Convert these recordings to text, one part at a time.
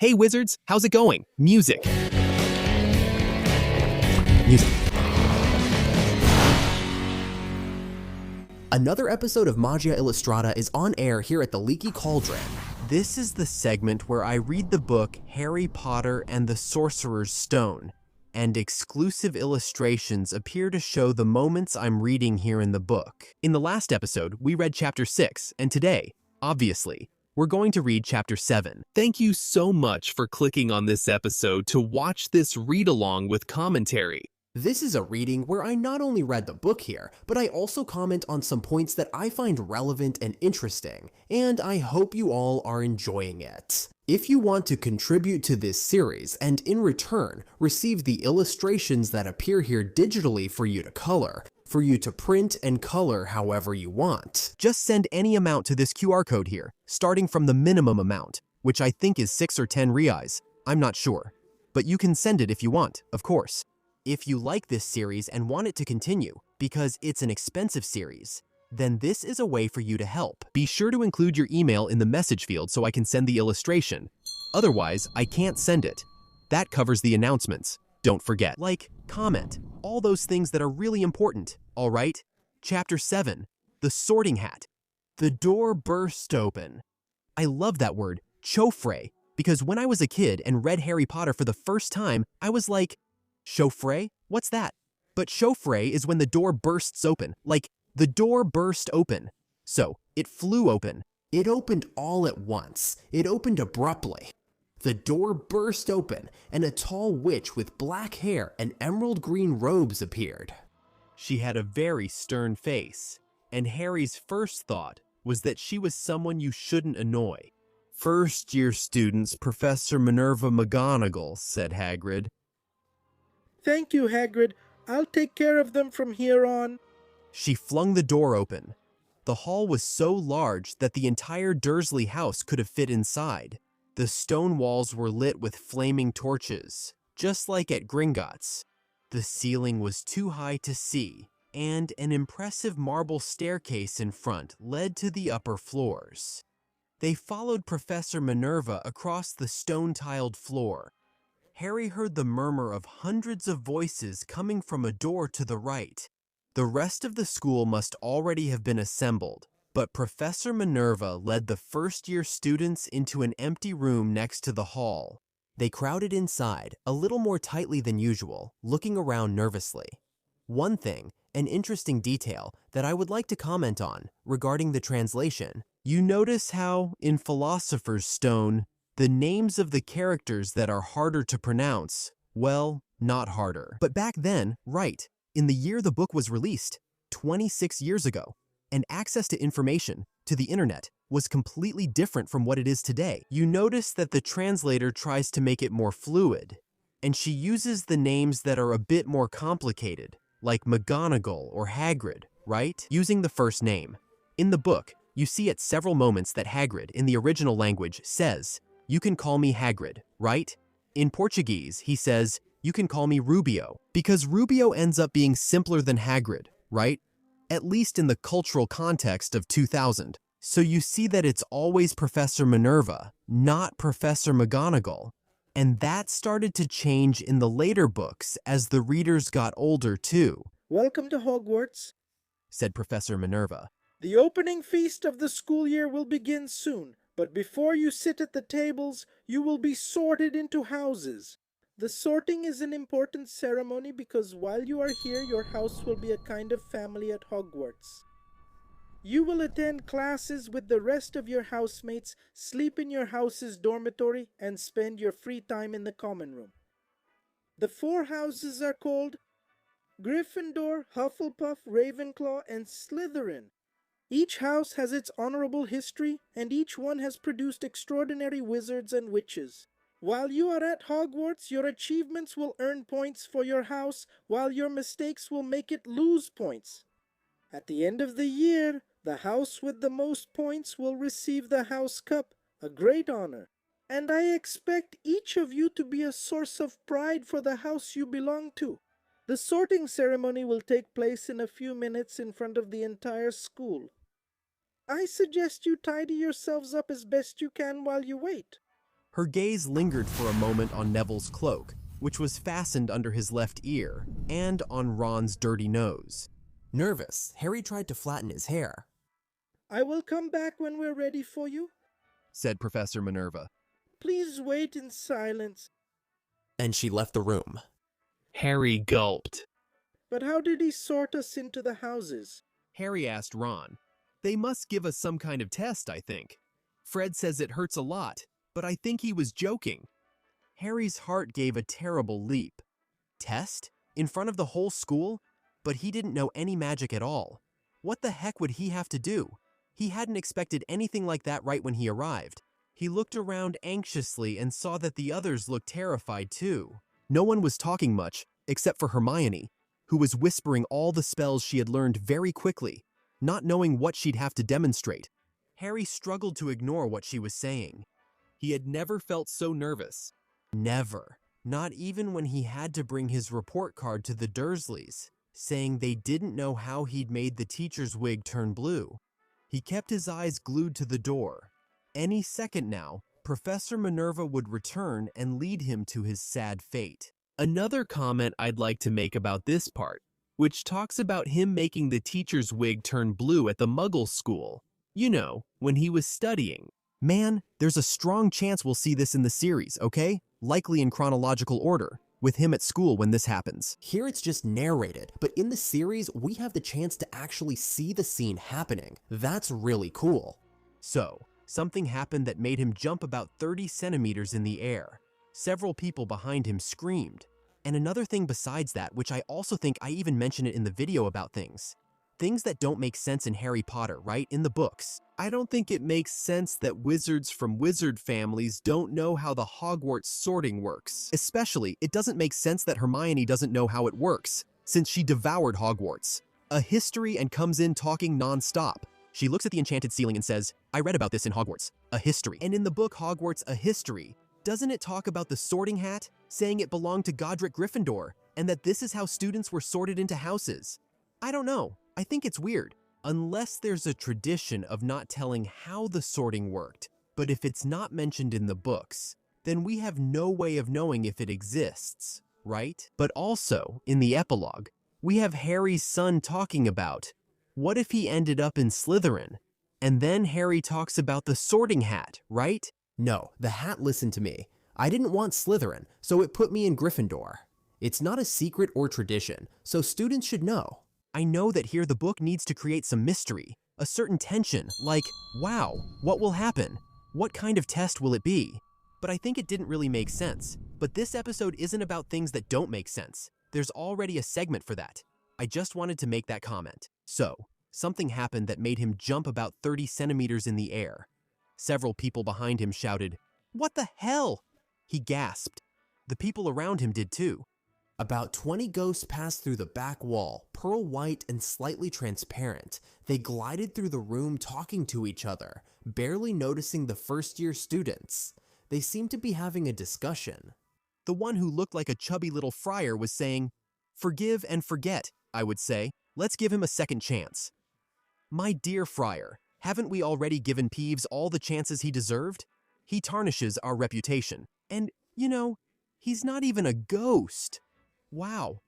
Hey wizards, how's it going? Music. Music. Another episode of Magia Illustrata is on air here at the Leaky Cauldron. This is the segment where I read the book Harry Potter and the Sorcerer's Stone, and exclusive illustrations appear to show the moments I'm reading here in the book. In the last episode, we read Chapter 6, and today, obviously, we're going to read Chapter 7. Thank you so much for clicking on this episode to watch this read-along with commentary. This is a reading where I not only read the book here, but I also comment on some points that I find relevant and interesting, and I hope you all are enjoying it. If you want to contribute to this series and in return receive the illustrations that appear here digitally for you to color, for you to print and color however you want, just send any amount to this QR code here, starting from the minimum amount, which I think is 6 or 10 reais. I'm not sure, but you can send it if you want, of course. If you like this series and want it to continue, because it's an expensive series, then this is a way for you to help. Be sure to include your email in the message field so I can send the illustration. Otherwise, I can't send it. That covers the announcements. Don't forget, like, comment, all those things that are really important, all right? Chapter 7, The Sorting Hat. The door burst open. I love that word, chauffre, because when I was a kid and read Harry Potter for the first time, I was like, chauffre? What's that? But chauffre is when the door bursts open, like the door burst open. So, it flew open. It opened all at once. It opened abruptly. The door burst open, and a tall witch with black hair and emerald green robes appeared. She had a very stern face, and Harry's first thought was that she was someone you shouldn't annoy. First-year students, Professor Minerva McGonagall, said Hagrid. Thank you, Hagrid. I'll take care of them from here on. She flung the door open. The hall was so large that the entire Dursley house could have fit inside. The stone walls were lit with flaming torches, just like at Gringotts. The ceiling was too high to see, and an impressive marble staircase in front led to the upper floors. They followed Professor Minerva across the stone-tiled floor. Harry heard the murmur of hundreds of voices coming from a door to the right. The rest of the school must already have been assembled, but Professor Minerva led the first-year students into an empty room next to the hall. They crowded inside, a little more tightly than usual, looking around nervously. One thing, an interesting detail, that I would like to comment on regarding the translation. You notice how, in Philosopher's Stone, the names of the characters that are harder to pronounce, well, not harder. But back then, right, in the year the book was released, 26 years ago, and access to information, to the internet, was completely different from what it is today. You notice that the translator tries to make it more fluid, and she uses the names that are a bit more complicated, like McGonagall or Hagrid, right? Using the first name. In the book, you see at several moments that Hagrid, in the original language, says, "You can call me Hagrid, right?" In Portuguese, he says, "You can call me Rubio," because Rubio ends up being simpler than Hagrid, right? At least in the cultural context of 2000. So you see that it's always Professor Minerva, not Professor McGonagall. And that started to change in the later books as the readers got older too. Welcome to Hogwarts, said Professor Minerva. The opening feast of the school year will begin soon. But before you sit at the tables, you will be sorted into houses. The sorting is an important ceremony because while you are here, your house will be a kind of family at Hogwarts. You will attend classes with the rest of your housemates, sleep in your house's dormitory, and spend your free time in the common room. The 4 houses are called Gryffindor, Hufflepuff, Ravenclaw, and Slytherin. Each house has its honorable history, and each one has produced extraordinary wizards and witches. While you are at Hogwarts, your achievements will earn points for your house, while your mistakes will make it lose points. At the end of the year, the house with the most points will receive the House Cup, a great honor. And I expect each of you to be a source of pride for the house you belong to. The sorting ceremony will take place in a few minutes in front of the entire school. I suggest you tidy yourselves up as best you can while you wait. Her gaze lingered for a moment on Neville's cloak, which was fastened under his left ear, and on Ron's dirty nose. Nervous, Harry tried to flatten his hair. I will come back when we're ready for you, said Professor Minerva. Please wait in silence. And she left the room. Harry gulped. But how did he sort us into the houses? Harry asked Ron. They must give us some kind of test, I think. Fred says it hurts a lot, but I think he was joking. Harry's heart gave a terrible leap. Test? In front of the whole school? But he didn't know any magic at all. What the heck would he have to do? He hadn't expected anything like that right when he arrived. He looked around anxiously and saw that the others looked terrified too. No one was talking much, except for Hermione, who was whispering all the spells she had learned very quickly, not knowing what she'd have to demonstrate. Harry struggled to ignore what she was saying. He had never felt so nervous. Never. Not even when he had to bring his report card to the Dursleys, saying they didn't know how he'd made the teacher's wig turn blue. He kept his eyes glued to the door. Any second now, Professor Minerva would return and lead him to his sad fate. Another comment I'd like to make about this part, which talks about him making the teacher's wig turn blue at the Muggle school. You know, when he was studying. Man, there's a strong chance we'll see this in the series, okay? Likely in chronological order, with him at school when this happens. Here it's just narrated, but in the series, we have the chance to actually see the scene happening. That's really cool. So, something happened that made him jump about 30 centimeters in the air. Several people behind him screamed. And another thing besides that, which I also think I even mentioned it in the video about things. Things that don't make sense in Harry Potter, right? In the books. I don't think it makes sense that wizards from wizard families don't know how the Hogwarts sorting works. Especially, it doesn't make sense that Hermione doesn't know how it works, since she devoured Hogwarts. A history and comes in talking non-stop. She looks at the enchanted ceiling and says, I read about this in Hogwarts. A history. And in the book Hogwarts, A History, doesn't it talk about the sorting hat, saying it belonged to Godric Gryffindor, and that this is how students were sorted into houses? I don't know. I think it's weird, unless there's a tradition of not telling how the sorting worked. But if it's not mentioned in the books, then we have no way of knowing if it exists, right? But also, in the epilogue, we have Harry's son talking about, what if he ended up in Slytherin? And then Harry talks about the sorting hat, right? No, the hat listened to me. I didn't want Slytherin, so it put me in Gryffindor. It's not a secret or tradition, so students should know. I know that here the book needs to create some mystery, a certain tension, like, wow, what will happen? What kind of test will it be? But I think it didn't really make sense. But this episode isn't about things that don't make sense. There's already a segment for that. I just wanted to make that comment. So, something happened that made him jump about 30 centimeters in the air. Several people behind him shouted, "What the hell?" He gasped. The people around him did too. About 20 ghosts passed through the back wall, pearl white and slightly transparent. They glided through the room talking to each other, barely noticing the first-year students. They seemed to be having a discussion. The one who looked like a chubby little friar was saying, "Forgive and forget," I would say. Let's give him a second chance. My dear friar, haven't we already given Peeves all the chances he deserved? He tarnishes our reputation. And, you know, he's not even a ghost. Wow,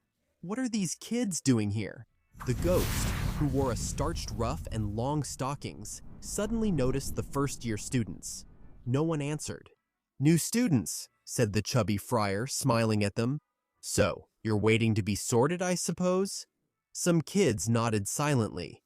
what are these kids doing here? The ghost, who wore a starched ruff and long stockings, suddenly noticed the first-year students. No one answered. "New students," said the chubby friar, smiling at them. "So, you're waiting to be sorted, I suppose?" Some kids nodded silently.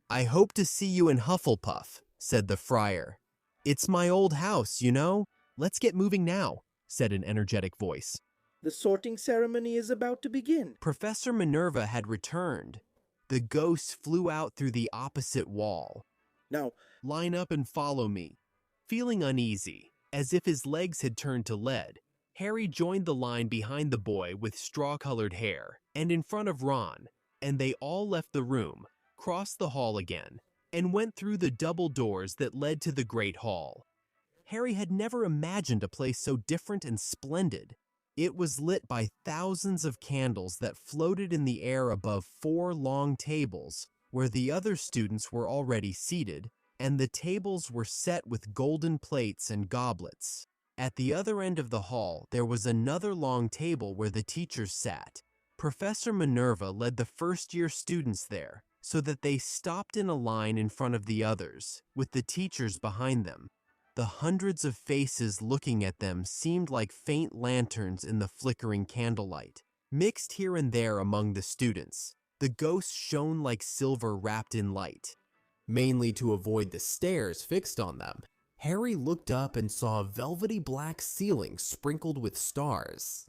"I hope to see you in Hufflepuff," said the friar. "It's my old house, you know? Let's get moving now," said an energetic voice. The sorting ceremony is about to begin. Professor Minerva had returned. The ghosts flew out through the opposite wall. Now, "Line up and follow me." Feeling uneasy, as if his legs had turned to lead, Harry joined the line behind the boy with straw-colored hair, and in front of Ron, and they all left the room, crossed the hall again, and went through the double doors that led to the Great Hall. Harry had never imagined a place so different and splendid. It was lit by thousands of candles that floated in the air above 4 long tables, where the other students were already seated, and the tables were set with golden plates and goblets. At the other end of the hall, there was another long table where the teachers sat. Professor Minerva led the first-year students there, so that they stopped in a line in front of the others, with the teachers behind them. The hundreds of faces looking at them seemed like faint lanterns in the flickering candlelight. Mixed here and there among the students, the ghosts shone like silver wrapped in light. Mainly to avoid the stares fixed on them, Harry looked up and saw a velvety black ceiling sprinkled with stars.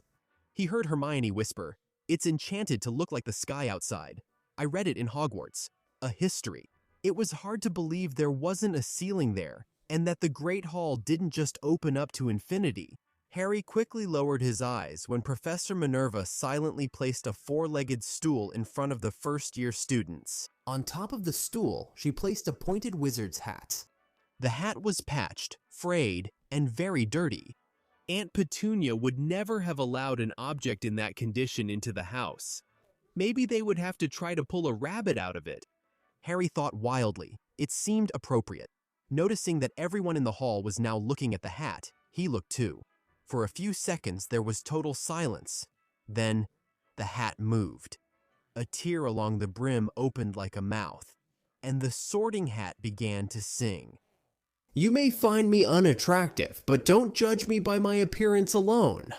He heard Hermione whisper, "It's enchanted to look like the sky outside. I read it in Hogwarts. A history." It was hard to believe there wasn't a ceiling there, and that the Great Hall didn't just open up to infinity. Harry quickly lowered his eyes when Professor Minerva silently placed a four-legged stool in front of the first-year students. On top of the stool, she placed a pointed wizard's hat. The hat was patched, frayed, and very dirty. Aunt Petunia would never have allowed an object in that condition into the house. Maybe they would have to try to pull a rabbit out of it. Harry thought wildly. It seemed appropriate. Noticing that everyone in the hall was now looking at the hat, he looked too. For a few seconds, there was total silence. Then, the hat moved. A tear along the brim opened like a mouth, and the Sorting Hat began to sing. You may find me unattractive, but don't judge me by my appearance alone.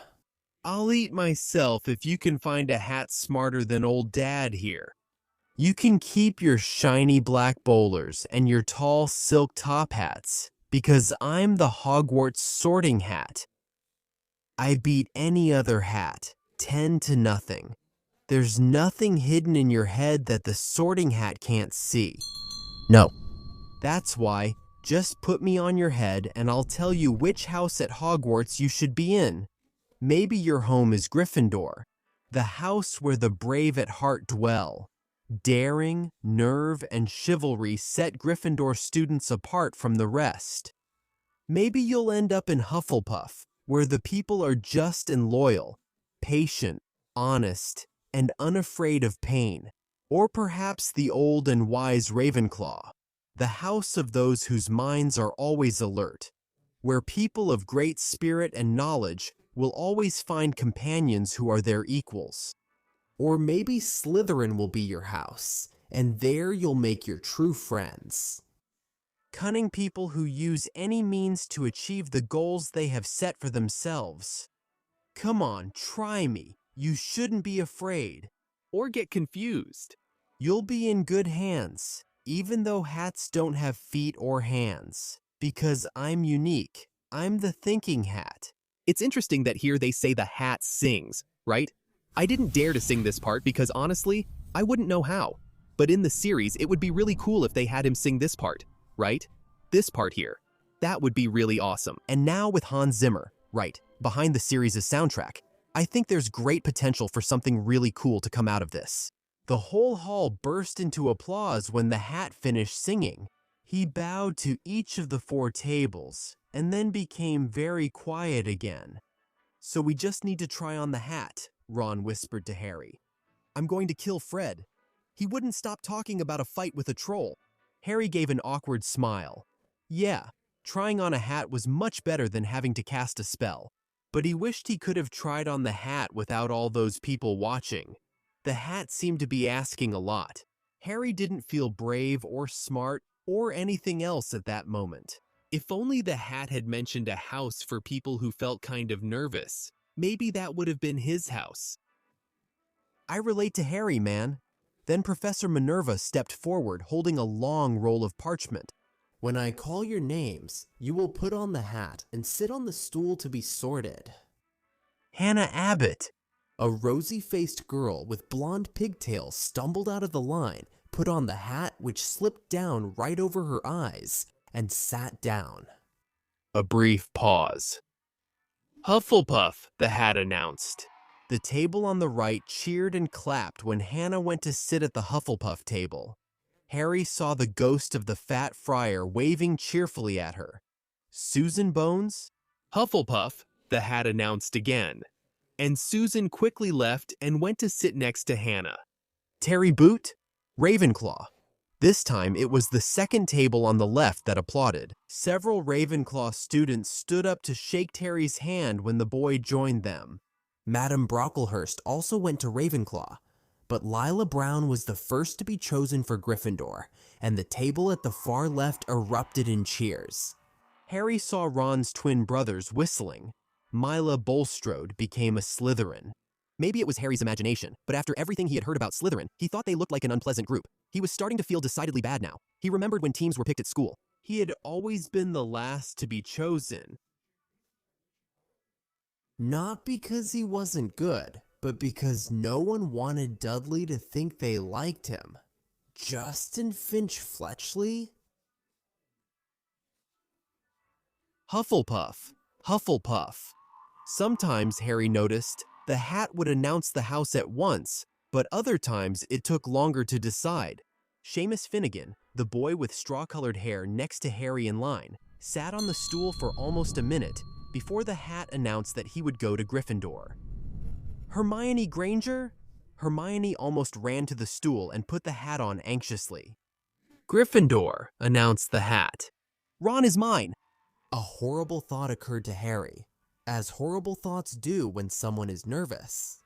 I'll eat myself if you can find a hat smarter than old Dad here. You can keep your shiny black bowlers and your tall silk top hats, because I'm the Hogwarts Sorting Hat. I beat any other hat, 10-0. There's nothing hidden in your head that the Sorting Hat can't see. No. That's why, just put me on your head and I'll tell you which house at Hogwarts you should be in. Maybe your home is Gryffindor, the house where the brave at heart dwell. Daring, nerve, and chivalry set Gryffindor students apart from the rest. Maybe you'll end up in Hufflepuff, where the people are just and loyal, patient, honest, and unafraid of pain. Or perhaps the old and wise Ravenclaw, the house of those whose minds are always alert, where people of great spirit and knowledge will always find companions who are their equals. Or maybe Slytherin will be your house, and there you'll make your true friends. Cunning people who use any means to achieve the goals they have set for themselves. Come on, try me. You shouldn't be afraid. Or get confused. You'll be in good hands, even though hats don't have feet or hands. Because I'm unique. I'm the thinking hat. It's interesting that here they say the hat sings, right? I didn't dare to sing this part because honestly, I wouldn't know how. But in the series, it would be really cool if they had him sing this part, right? This part here. That would be really awesome. And now with Hans Zimmer, right, behind the series' soundtrack, I think there's great potential for something really cool to come out of this. The whole hall burst into applause when the hat finished singing. He bowed to each of the four tables and then became very quiet again. So we just need to try on the hat, Ron whispered to Harry. I'm going to kill Fred. He wouldn't stop talking about a fight with a troll. Harry gave an awkward smile. Yeah, trying on a hat was much better than having to cast a spell. But he wished he could have tried on the hat without all those people watching. The hat seemed to be asking a lot. Harry didn't feel brave or smart or anything else at that moment. If only the hat had mentioned a house for people who felt kind of nervous. Maybe that would have been his house. I relate to Harry, man. Then Professor Minerva stepped forward, holding a long roll of parchment. When I call your names, you will put on the hat and sit on the stool to be sorted. Hannah Abbott. A rosy-faced girl with blonde pigtails stumbled out of the line, put on the hat which slipped down right over her eyes, and sat down. A brief pause. Hufflepuff, the hat announced. The table on the right cheered and clapped when Hannah went to sit at the Hufflepuff table. Harry saw the ghost of the fat friar waving cheerfully at her. Susan Bones? Hufflepuff, the hat announced again. And Susan quickly left and went to sit next to Hannah. Terry Boot? Ravenclaw. This time, it was the second table on the left that applauded. Several Ravenclaw students stood up to shake Harry's hand when the boy joined them. Madame Brocklehurst also went to Ravenclaw, but Lila Brown was the first to be chosen for Gryffindor, and the table at the far left erupted in cheers. Harry saw Ron's twin brothers whistling. Mila Bulstrode became a Slytherin. Maybe it was Harry's imagination, but after everything he had heard about Slytherin, he thought they looked like an unpleasant group. He was starting to feel decidedly bad now. He remembered when teams were picked at school. He had always been the last to be chosen. Not because he wasn't good, but because no one wanted Dudley to think they liked him. Justin Finch Fletchley? Hufflepuff, Hufflepuff. Sometimes, Harry noticed, the hat would announce the house at once, but other times it took longer to decide. Seamus Finnegan, the boy with straw-colored hair next to Harry in line, sat on the stool for almost a minute before the hat announced that he would go to Gryffindor. Hermione Granger? Hermione almost ran to the stool and put the hat on anxiously. Gryffindor, announced the hat. Ron is mine. A horrible thought occurred to Harry, as horrible thoughts do when someone is nervous.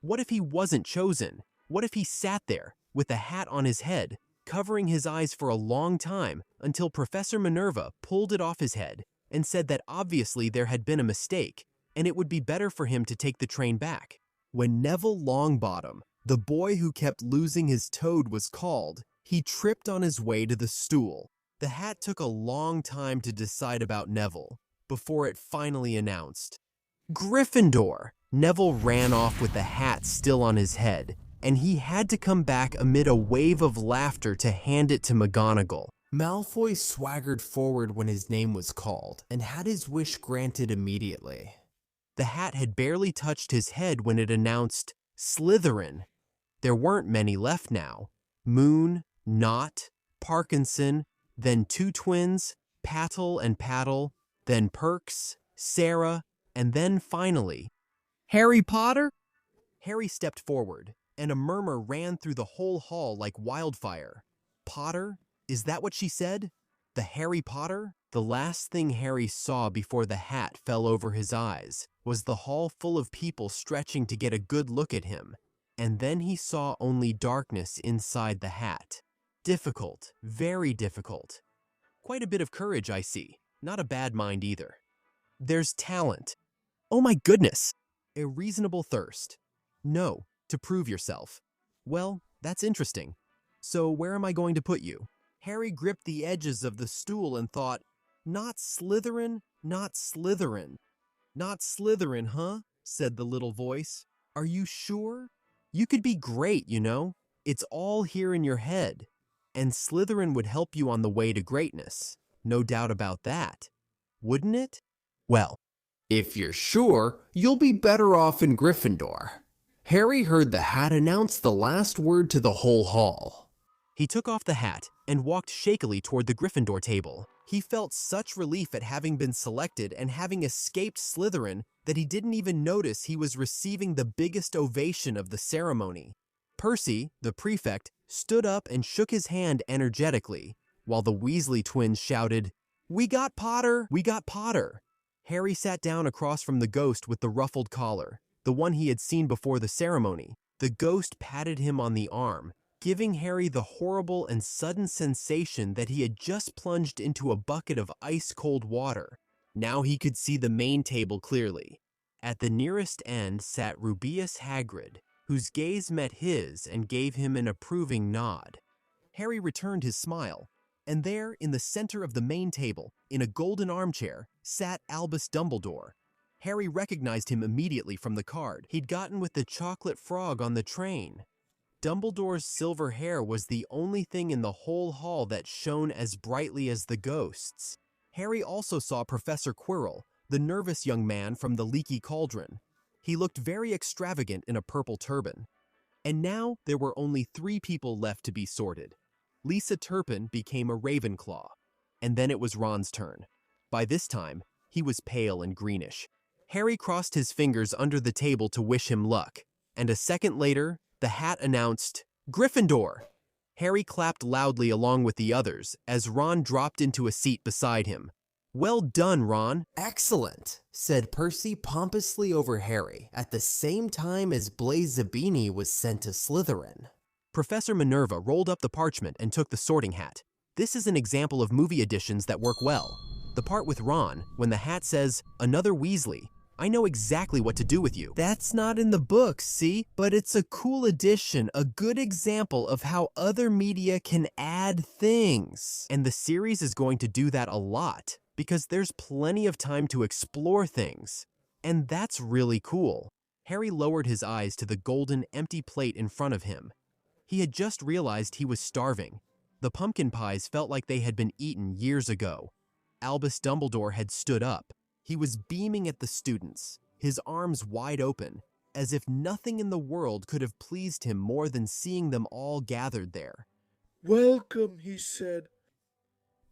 What if he wasn't chosen? What if he sat there, with the hat on his head, covering his eyes for a long time until Professor Minerva pulled it off his head and said that obviously there had been a mistake, and it would be better for him to take the train back? When Neville Longbottom, the boy who kept losing his toad, was called, he tripped on his way to the stool. The hat took a long time to decide about Neville, before it finally announced, Gryffindor! Neville ran off with the hat still on his head, and he had to come back amid a wave of laughter to hand it to McGonagall. Malfoy swaggered forward when his name was called, and had his wish granted immediately. The hat had barely touched his head when it announced, Slytherin. There weren't many left now. Moon, Knot, Parkinson, then two twins, Patel and Paddle, then Perks, Sarah, and then finally, Harry Potter? Harry stepped forward, and a murmur ran through the whole hall like wildfire. Potter? Is that what she said? The Harry Potter? The last thing Harry saw before the hat fell over his eyes was the hall full of people stretching to get a good look at him, and then he saw only darkness inside the hat. Difficult, very difficult. Quite a bit of courage, I see. Not a bad mind either. There's talent. Oh my goodness! A reasonable thirst. No, to prove yourself. Well, that's interesting. So where am I going to put you? Harry gripped the edges of the stool and thought, not Slytherin, not Slytherin. Not Slytherin, huh? Said the little voice. Are you sure? You could be great, you know. It's all here in your head. And Slytherin would help you on the way to greatness. No doubt about that. Wouldn't it? Well, If you're sure, you'll be better off in Gryffindor. Harry heard the hat announce the last word to the whole hall. he took off the hat and walked shakily toward the Gryffindor table. He felt such relief at having been selected and having escaped Slytherin that he didn't even notice he was receiving the biggest ovation of the ceremony. Percy, the prefect, stood up and shook his hand energetically, while the Weasley twins shouted, "We got Potter! We got Potter!" Harry sat down across from the ghost with the ruffled collar, the one he had seen before the ceremony. The ghost patted him on the arm, giving Harry the horrible and sudden sensation that he had just plunged into a bucket of ice-cold water. Now he could see the main table clearly. At the nearest end sat Rubeus Hagrid, whose gaze met his and gave him an approving nod. Harry returned his smile, and there, in the center of the main table, in a golden armchair, sat Albus Dumbledore. Harry recognized him immediately from the card he'd gotten with the chocolate frog on the train. Dumbledore's silver hair was the only thing in the whole hall that shone as brightly as the ghost's. Harry also saw Professor Quirrell, the nervous young man from the Leaky Cauldron. He looked very extravagant in a purple turban. And now there were only 3 people left to be sorted. Lisa Turpin became a Ravenclaw, and then it was Ron's turn. By this time, he was pale and greenish. Harry crossed his fingers under the table to wish him luck, and a second later, the hat announced, Gryffindor! Harry clapped loudly along with the others as Ron dropped into a seat beside him. "Well done, Ron." Excellent, said Percy pompously over Harry, at the same time as Blaise Zabini was sent to Slytherin. Professor Minerva rolled up the parchment and took the sorting hat. This is an example of movie additions that work well. The part with Ron, when the hat says, "Another Weasley," I know exactly what to do with you. That's not in the books, see? But it's a cool addition, a good example of how other media can add things. And the series is going to do that a lot, because there's plenty of time to explore things. And that's really cool. Harry lowered his eyes to the golden, empty plate in front of him. He had just realized he was starving. The pumpkin pies felt like they had been eaten years ago. Albus Dumbledore had stood up. He was beaming at the students, his arms wide open, as if nothing in the world could have pleased him more than seeing them all gathered there. "Welcome," he said.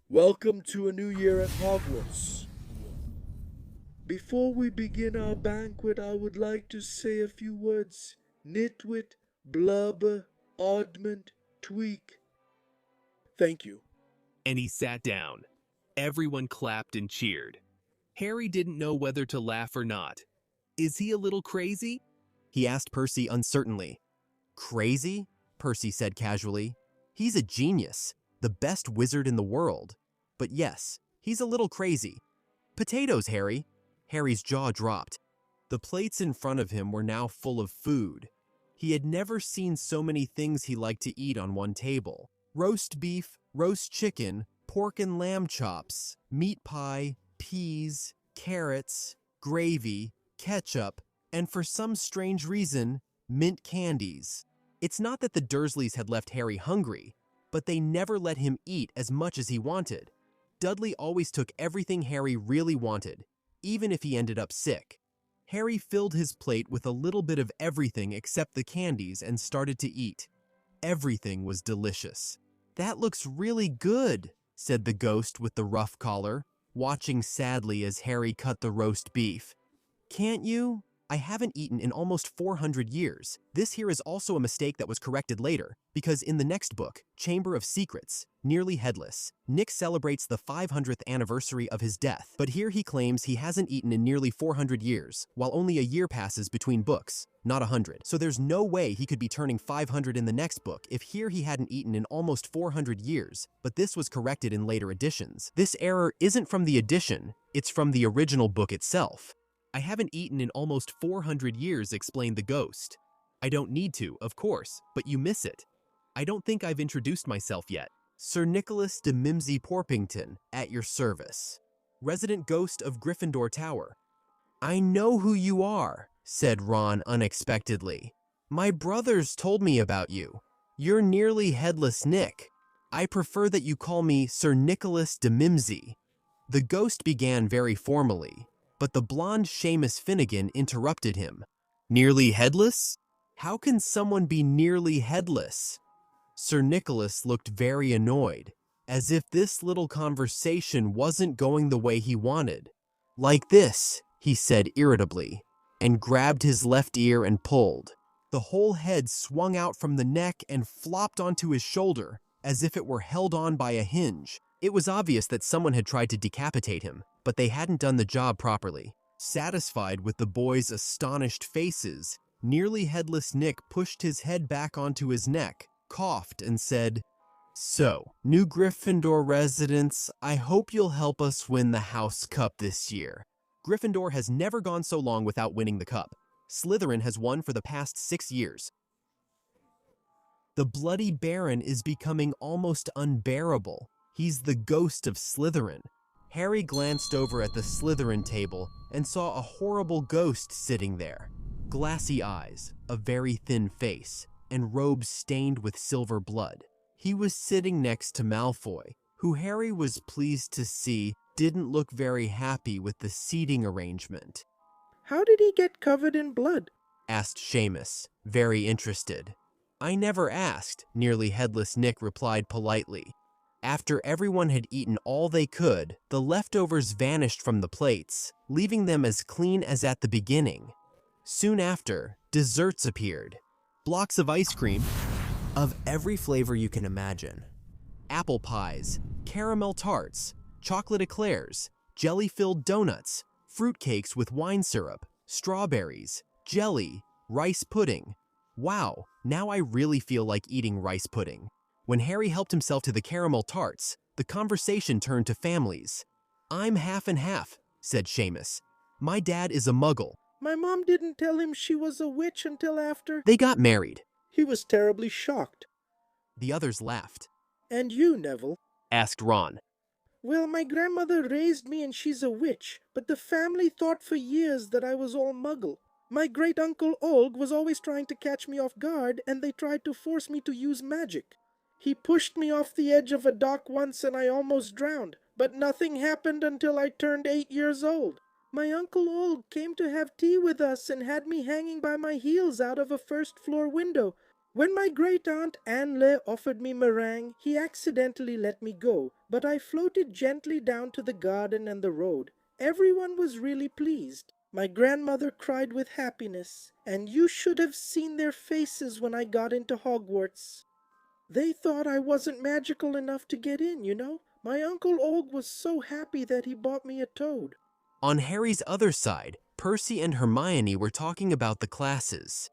"Welcome to a new year at Hogwarts. Before we begin our banquet, I would like to say a few words. Nitwit, blubber, oddment, tweak. Thank you." And he sat down. Everyone clapped and cheered. Harry didn't know whether to laugh or not. Is he a little crazy? He asked Percy uncertainly. "Crazy?" Percy said casually. "He's a genius, the best wizard in the world. But yes, he's a little crazy. Potatoes, Harry." Harry's jaw dropped. The plates in front of him were now full of food. He had never seen so many things he liked to eat on one table. Roast beef, roast chicken, pork and lamb chops, meat pie, peas, carrots, gravy, ketchup, and for some strange reason, mint candies. It's not that the Dursleys had left Harry hungry, but they never let him eat as much as he wanted. Dudley always took everything Harry really wanted, even if he ended up sick. Harry filled his plate with a little bit of everything except the candies and started to eat. Everything was delicious. "That looks really good," said the ghost with the rough collar, watching sadly as Harry cut the roast beef. "Can't you? I haven't eaten in almost 400 years. This here is also a mistake that was corrected later, because in the next book, Chamber of Secrets, Nearly Headless, Nick celebrates the 500th anniversary of his death, but here he claims he hasn't eaten in nearly 400 years, while only a year passes between books, not 100. So there's no way he could be turning 500 in the next book if here he hadn't eaten in almost 400 years, but this was corrected in later editions. This error isn't from the edition, it's from the original book itself. "I haven't eaten in almost 400 years," explained the ghost. "I don't need to, of course, but you miss it. I don't think I've introduced myself yet. Sir Nicholas de Mimsy Porpington, at your service. Resident ghost of Gryffindor Tower." "I know who you are," said Ron unexpectedly. "My brothers told me about you. You're Nearly Headless Nick. I prefer that you call me Sir Nicholas de Mimsy." The ghost began very formally, but the blonde Seamus Finnegan interrupted him. "Nearly headless? How can someone be nearly headless?" Sir Nicholas looked very annoyed, as if this little conversation wasn't going the way he wanted. "Like this," he said irritably, and grabbed his left ear and pulled. The whole head swung out from the neck and flopped onto his shoulder, as if it were held on by a hinge. It was obvious that someone had tried to decapitate him, but they hadn't done the job properly. Satisfied with the boys' astonished faces, Nearly Headless Nick pushed his head back onto his neck, coughed, and said, "So, new Gryffindor residents, I hope you'll help us win the House Cup this year. Gryffindor has never gone so long without winning the cup. Slytherin has won for the past 6 years. The Bloody Baron is becoming almost unbearable. He's the ghost of Slytherin." Harry glanced over at the Slytherin table and saw a horrible ghost sitting there. Glassy eyes, a very thin face, and robes stained with silver blood. He was sitting next to Malfoy, who Harry was pleased to see didn't look very happy with the seating arrangement. "How did he get covered in blood?" asked Seamus, very interested. "I never asked," Nearly Headless Nick replied politely. After everyone had eaten all they could, the leftovers vanished from the plates, leaving them as clean as at the beginning. Soon after, desserts appeared. Blocks of ice cream, of every flavor you can imagine. Apple pies, caramel tarts, chocolate eclairs, jelly-filled donuts, fruitcakes with wine syrup, strawberries, jelly, rice pudding. Wow, now I really feel like eating rice pudding. When Harry helped himself to the caramel tarts, the conversation turned to families. "I'm half and half," said Seamus. "My dad is a muggle." My mom didn't tell him she was a witch until after. They got married. He was terribly shocked. The others laughed. And you, Neville? Asked Ron. Well, my grandmother raised me and she's a witch, but the family thought for years that I was all muggle. My great-uncle Olg was always trying to catch me off guard, and they tried to force me to use magic. He pushed me off the edge of a dock once and I almost drowned, but nothing happened until I turned 8 years old. My Uncle Olg came to have tea with us and had me hanging by my heels out of a first-floor window. When my great-aunt Anle offered me meringue, he accidentally let me go, but I floated gently down to the garden and the road. Everyone was really pleased. My grandmother cried with happiness, and you should have seen their faces when I got into Hogwarts. They thought I wasn't magical enough to get in, you know. My Uncle Olg was so happy that he bought me a toad. On Harry's other side, Percy and Hermione were talking about the classes.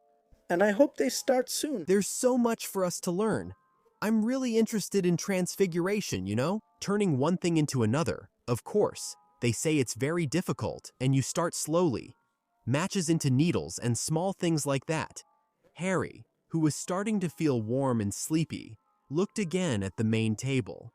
And I hope they start soon. There's so much for us to learn. I'm really interested in transfiguration, you know? Turning one thing into another. Of course, they say it's very difficult, and you start slowly. Matches into needles and small things like that. Harry, who was starting to feel warm and sleepy, looked again at the main table.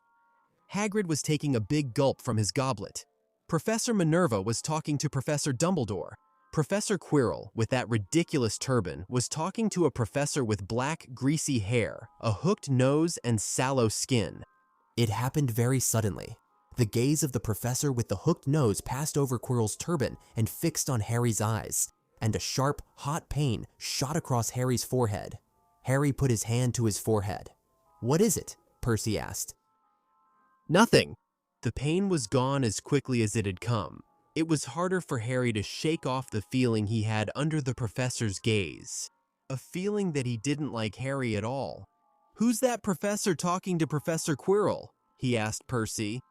Hagrid was taking a big gulp from his goblet. Professor Minerva was talking to Professor Dumbledore. Professor Quirrell, with that ridiculous turban, was talking to a professor with black, greasy hair, a hooked nose, and sallow skin. It happened very suddenly. The gaze of the professor with the hooked nose passed over Quirrell's turban and fixed on Harry's eyes, and a sharp, hot pain shot across Harry's forehead. Harry put his hand to his forehead. "What is it?" Percy asked. Nothing. The pain was gone as quickly as it had come. It was harder for Harry to shake off the feeling he had under the professor's gaze. A feeling that he didn't like Harry at all. "Who's that professor talking to Professor Quirrell?" he asked Percy.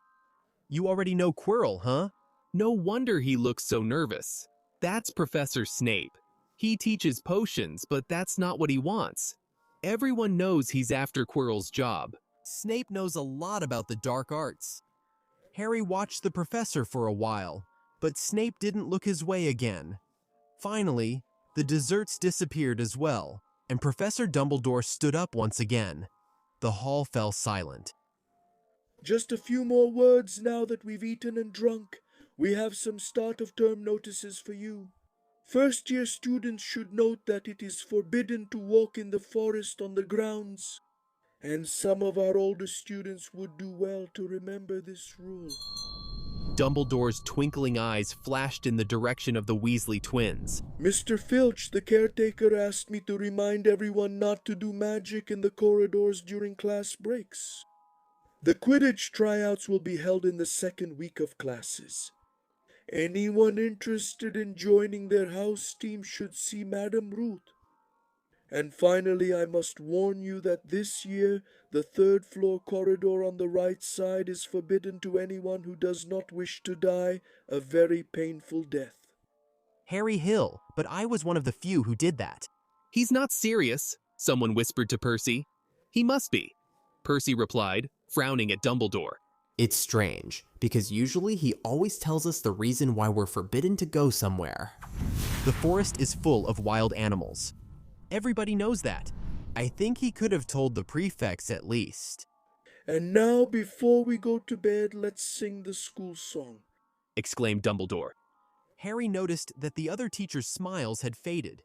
"You already know Quirrell, huh?" No wonder he looks so nervous. That's Professor Snape. He teaches potions, but that's not what he wants. Everyone knows he's after Quirrell's job. Snape knows a lot about the dark arts. Harry watched the professor for a while, but Snape didn't look his way again. Finally, the desserts disappeared as well, and Professor Dumbledore stood up once again. The hall fell silent. Just a few more words now that we've eaten and drunk. We have some start-of-term notices for you. First-year students should note that it is forbidden to walk in the forest on the grounds, and some of our older students would do well to remember this rule. Dumbledore's twinkling eyes flashed in the direction of the Weasley twins. Mr. Filch, the caretaker, asked me to remind everyone not to do magic in the corridors during class breaks. The Quidditch tryouts will be held in the second week of classes. Anyone interested in joining their house team should see Madam Ruth. And finally, I must warn you that this year, the third-floor corridor on the right side is forbidden to anyone who does not wish to die a very painful death. Harry Hill, but I was one of the few who did that. He's not serious, someone whispered to Percy. He must be, Percy replied, frowning at Dumbledore. It's strange, because usually he always tells us the reason why we're forbidden to go somewhere. The forest is full of wild animals. Everybody knows that. I think he could have told the prefects at least. And now, before we go to bed, let's sing the school song, exclaimed Dumbledore. Harry noticed that the other teachers' smiles had faded.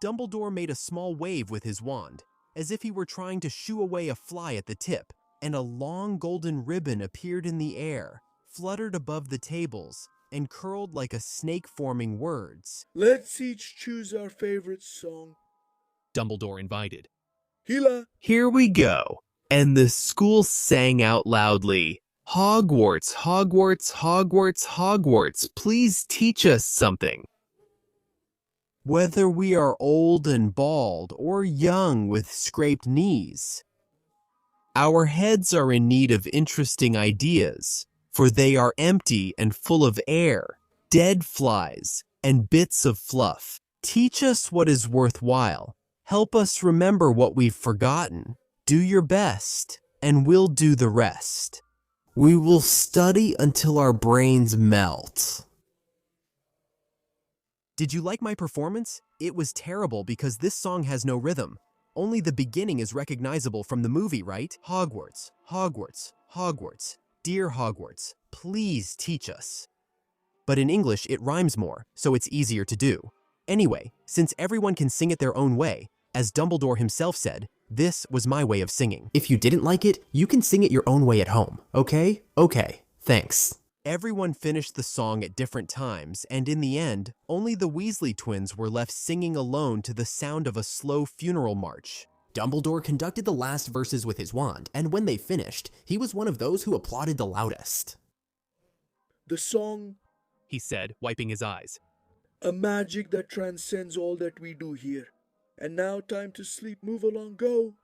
Dumbledore made a small wave with his wand, as if he were trying to shoo away a fly at the tip, and a long golden ribbon appeared in the air, fluttered above the tables, and curled like a snake forming words. Let's each choose our favorite song, Dumbledore invited. Hila! Here we go. And the school sang out loudly, Hogwarts, Hogwarts, Hogwarts, Hogwarts, please teach us something. whether we are old and bald or young with scraped knees. Our heads are in need of interesting ideas, for they are empty and full of air, dead flies, and bits of fluff. Teach us what is worthwhile. Help us remember what we've forgotten. Do your best, and we'll do the rest. We will study until our brains melt. Did you like my performance? It was terrible because this song has no rhythm. Only the beginning is recognizable from the movie, right? Hogwarts, Hogwarts, Hogwarts. Dear Hogwarts, please teach us. But in English, it rhymes more, so it's easier to do. Anyway, since everyone can sing it their own way, as Dumbledore himself said, this was my way of singing. If you didn't like it, you can sing it your own way at home, okay? Okay, thanks. Everyone finished the song at different times, and in the end, only the Weasley twins were left singing alone to the sound of a slow funeral march. Dumbledore conducted the last verses with his wand, and when they finished, he was one of those who applauded the loudest. The song, he said, wiping his eyes. a magic that transcends all that we do here. And now time to sleep. Move along, go.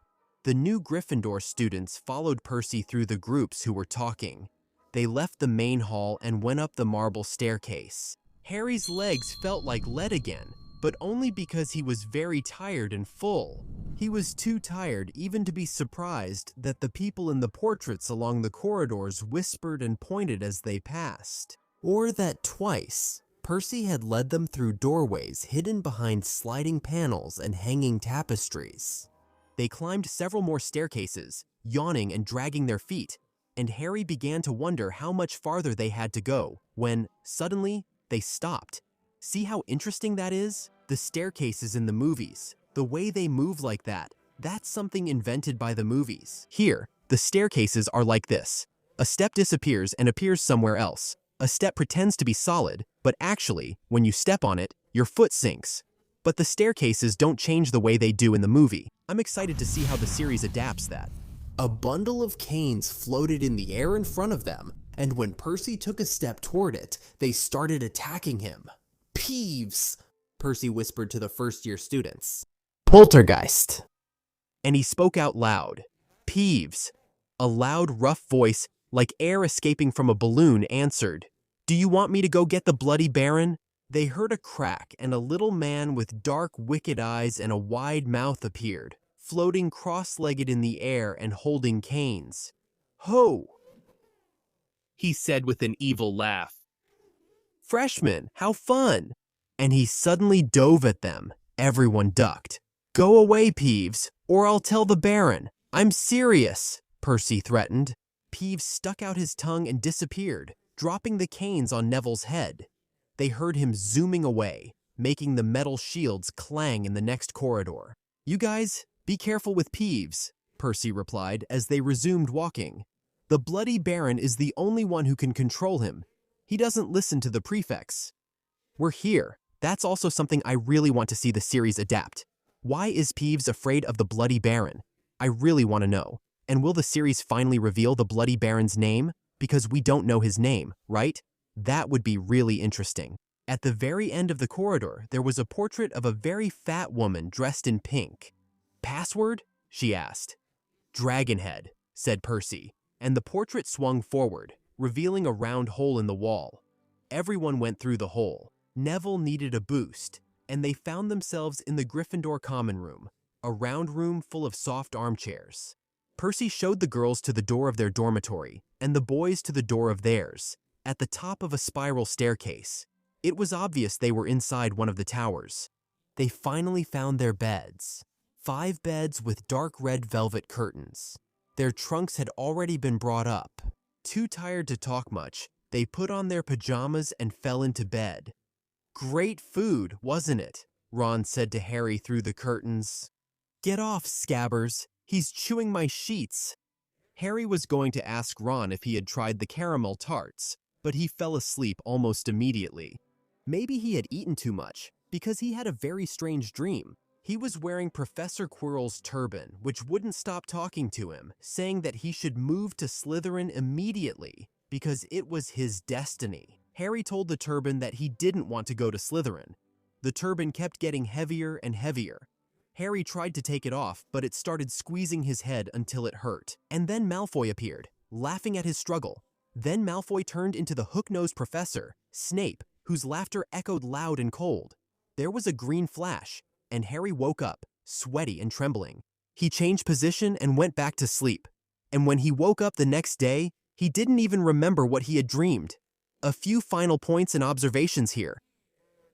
The new Gryffindor students followed Percy through the groups who were talking. They left the main hall and went up the marble staircase. Harry's legs felt like lead again, but only because he was very tired and full. He was too tired even to be surprised that the people in the portraits along the corridors whispered and pointed as they passed. Or that twice, Percy had led them through doorways hidden behind sliding panels and hanging tapestries. They climbed several more staircases, yawning and dragging their feet, and Harry began to wonder how much farther they had to go, when, suddenly, they stopped. See how interesting that is? The staircases in the movies, the way they move like that, that's something invented by the movies. Here, the staircases are like this. A step disappears and appears somewhere else. A step pretends to be solid, but actually, when you step on it, your foot sinks. But the staircases don't change the way they do in the movie. I'm excited to see how the series adapts that. A bundle of canes floated in the air in front of them, and when Percy took a step toward it, they started attacking him. Peeves, Percy whispered to the first-year students. Poltergeist. And he spoke out loud. Peeves. A loud, rough voice, like air escaping from a balloon, answered, "Do you want me to go get the Bloody Baron?" They heard a crack, and a little man with dark, wicked eyes and a wide mouth appeared, floating cross-legged in the air and holding canes. "Ho!" he said with an evil laugh. "Freshmen, how fun!" And he suddenly dove at them. Everyone ducked. "Go away, Peeves, or I'll tell the Baron. I'm serious," Percy threatened. Peeves stuck out his tongue and disappeared, dropping the canes on Neville's head. They heard him zooming away, making the metal shields clang in the next corridor. "You guys, be careful with Peeves," Percy replied as they resumed walking. "The Bloody Baron is the only one who can control him. He doesn't listen to the prefects." We're here. That's also something I really want to see the series adapt. Why is Peeves afraid of the Bloody Baron? I really want to know. And will the series finally reveal the Bloody Baron's name? Because we don't know his name, right? That would be really interesting. At the very end of the corridor, there was a portrait of a very fat woman dressed in pink. "Password?" she asked. "Dragonhead," said Percy, and the portrait swung forward, revealing a round hole in the wall. Everyone went through the hole. Neville needed a boost, and they found themselves in the Gryffindor common room, a round room full of soft armchairs. Percy showed the girls to the door of their dormitory, and the boys to the door of theirs, at the top of a spiral staircase. It was obvious they were inside one of the towers. They finally found their beds. 5 beds with dark red velvet curtains. Their trunks had already been brought up. Too tired to talk much, they put on their pajamas and fell into bed. "Great food, wasn't it?" Ron said to Harry through the curtains. "Get off, Scabbers. He's chewing my sheets." Harry was going to ask Ron if he had tried the caramel tarts, but he fell asleep almost immediately. Maybe he had eaten too much, because he had a very strange dream. He was wearing Professor Quirrell's turban, which wouldn't stop talking to him, saying that he should move to Slytherin immediately, because it was his destiny. Harry told the turban that he didn't want to go to Slytherin. The turban kept getting heavier and heavier. Harry tried to take it off, but it started squeezing his head until it hurt. And then Malfoy appeared, laughing at his struggle. Then Malfoy turned into the hook-nosed professor, Snape, whose laughter echoed loud and cold. There was a green flash, and Harry woke up, sweaty and trembling. He changed position and went back to sleep. And when he woke up the next day, he didn't even remember what he had dreamed. A few final points and observations here.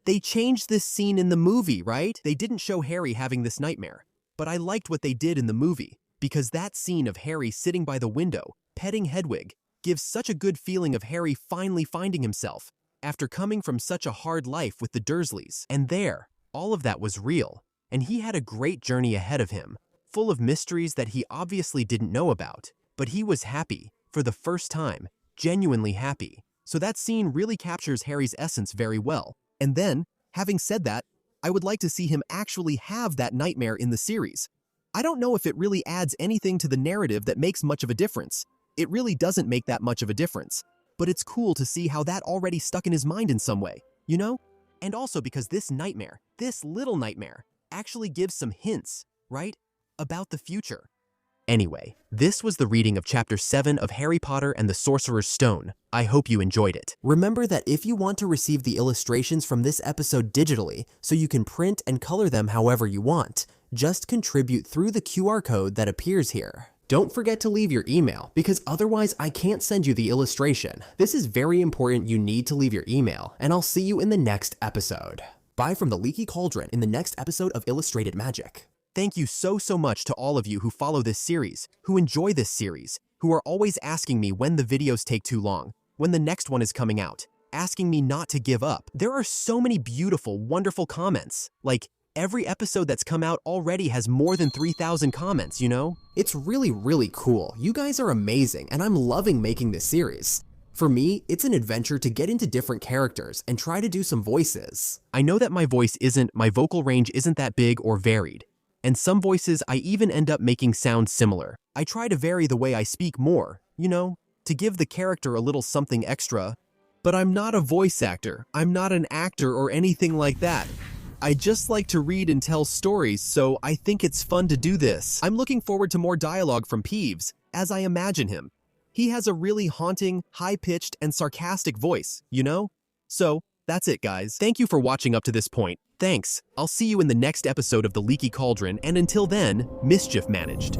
They changed this scene in the movie, right? They didn't show Harry having this nightmare. But I liked what they did in the movie, because that scene of Harry sitting by the window, petting Hedwig, gives such a good feeling of Harry finally finding himself, after coming from such a hard life with the Dursleys. And there, all of that was real, and he had a great journey ahead of him, full of mysteries that he obviously didn't know about. But he was happy, for the first time, genuinely happy. So that scene really captures Harry's essence very well. And then, having said that, I would like to see him actually have that nightmare in the series. I don't know if it really adds anything to the narrative that makes much of a difference. It really doesn't make that much of a difference. But it's cool to see how that already stuck in his mind in some way, you know? And also because this nightmare, this little nightmare, actually gives some hints, right? About the future. Anyway, this was the reading of Chapter 7 of Harry Potter and the Sorcerer's Stone. I hope you enjoyed it. Remember that if you want to receive the illustrations from this episode digitally, so you can print and color them however you want, just contribute through the QR code that appears here. Don't forget to leave your email, because otherwise I can't send you the illustration. This is very important. You need to leave your email, and I'll see you in the next episode. Bye from the Leaky Cauldron in the next episode of Illustrated Magic. Thank you so much to all of you who follow this series, who enjoy this series, who are always asking me when the videos take too long, when the next one is coming out, asking me not to give up. There are so many beautiful, wonderful comments. Like, every episode that's come out already has more than 3,000 comments, you know? It's really cool. You guys are amazing, and I'm loving making this series. For me, it's an adventure to get into different characters and try to do some voices. I know that my vocal range isn't that big or varied. And some voices I even end up making sound similar. I try to vary the way I speak more, you know, to give the character a little something extra. But I'm not a voice actor. I'm not an actor or anything like that. I just like to read and tell stories, so I think it's fun to do this. I'm looking forward to more dialogue from Peeves, as I imagine him. He has a really haunting, high-pitched, and sarcastic voice, you know? So, that's it, guys. Thank you for watching up to this point. Thanks. I'll see you in the next episode of The Leaky Cauldron, and until then, mischief managed.